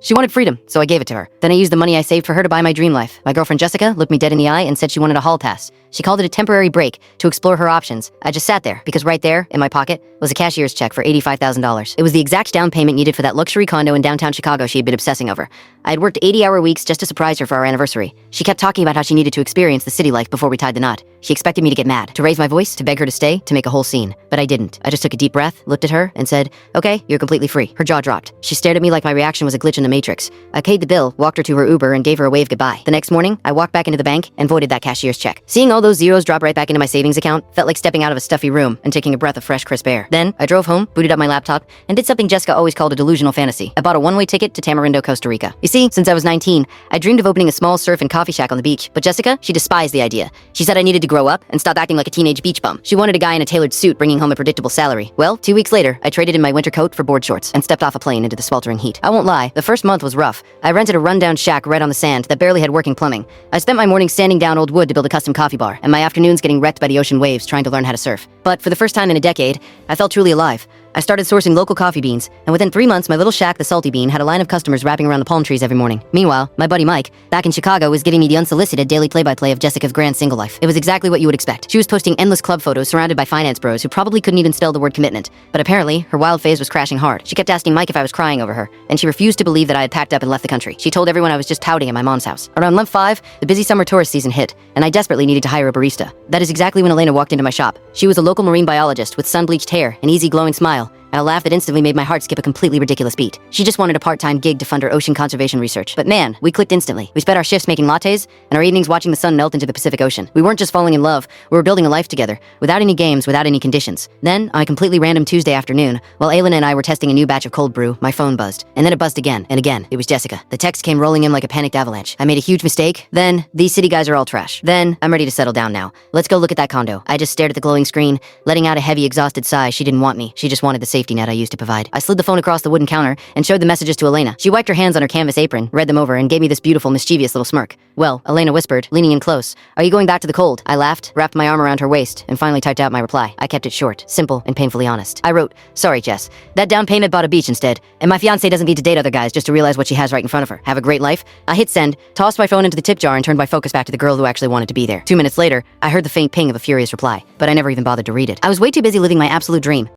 She wanted freedom, so I gave it to her. Then I used the money I saved for her to buy my dream life. My girlfriend Jessica looked me dead in the eye and said she wanted a hall pass. She called it a temporary break to explore her options. I just sat there, because right there, in my pocket, was a cashier's check for $85,000. It was the exact down payment needed for that luxury condo in downtown Chicago she had been obsessing over. I had worked 80-hour weeks just to surprise her for our anniversary. She kept talking about how she needed to experience the city life before we tied the knot. She expected me to get mad, to raise my voice, to beg her to stay, to make a whole scene. But I didn't. I just took a deep breath, looked at her, and said, "Okay, you're completely free." Her jaw dropped. She stared at me like my reaction was a glitch in the Matrix. I paid the bill, walked her to her Uber, and gave her a wave goodbye. The next morning, I walked back into the bank and voided that cashier's check. Seeing all those zeros drop right back into my savings account felt like stepping out of a stuffy room and taking a breath of fresh, crisp air. Then, I drove home, booted up my laptop, and did something Jessica always called a delusional fantasy. I bought a one-way ticket to Tamarindo, Costa Rica. You see, since I was 19, I dreamed of opening a small surf and coffee shack on the beach, but Jessica, she despised the idea. She said I needed to grow up and stop acting like a teenage beach bum. She wanted a guy in a tailored suit bringing home a predictable salary. Well, 2 weeks later, I traded in my winter coat for board shorts and stepped off a plane into the sweltering heat. I won't lie, the first month was rough. I rented a rundown shack right on the sand that barely had working plumbing. I spent my mornings sanding down old wood to build a custom coffee bar, and my afternoons getting wrecked by the ocean waves trying to learn how to surf. But for the first time in a decade, I felt truly alive. I started sourcing local coffee beans, and within 3 months, my little shack, the Salty Bean, had a line of customers wrapping around the palm trees every morning. Meanwhile, my buddy Mike, back in Chicago, was giving me the unsolicited daily play-by-play of Jessica's grand single life. It was exactly what you would expect. She was posting endless club photos surrounded by finance bros who probably couldn't even spell the word commitment. But apparently, her wild phase was crashing hard. She kept asking Mike if I was crying over her, and she refused to believe that I had packed up and left the country. She told everyone I was just pouting at my mom's house. Around month 5, the busy summer tourist season hit, and I desperately needed to hire a barista. That is exactly when Elena walked into my shop. She was a local marine biologist with sun-bleached hair, an easy glowing smile, and a laugh that instantly made my heart skip a completely ridiculous beat. She just wanted a part-time gig to fund her ocean conservation research. But man, we clicked instantly. We spent our shifts making lattes, and our evenings watching the sun melt into the Pacific Ocean. We weren't just falling in love, we were building a life together, without any games, without any conditions. Then, on a completely random Tuesday afternoon, while Elena and I were testing a new batch of cold brew, my phone buzzed. And then it buzzed again, and again. It was Jessica. The text came rolling in like a panicked avalanche. I made a huge mistake. Then, these city guys are all trash. Then, I'm ready to settle down now. Let's go look at that condo. I just stared at the glowing screen, letting out a heavy, exhausted sigh. She didn't want me. She just wanted the safety net I used to provide. I slid the phone across the wooden counter and showed the messages to Elena. She wiped her hands on her canvas apron, read them over, and gave me this beautiful, mischievous little smirk. "Well," Elena whispered, leaning in close, "are you going back to the cold?" I laughed, wrapped my arm around her waist, and finally typed out my reply. I kept it short, simple, and painfully honest. I wrote, "Sorry, Jess. That down payment bought a beach instead, and my fiancé doesn't need to date other guys just to realize what she has right in front of her. Have a great life." I hit send, tossed my phone into the tip jar, and turned my focus back to the girl who actually wanted to be there. 2 minutes later, I heard the faint ping of a furious reply, but I never even bothered to read it. I was way too busy living my absolute dream.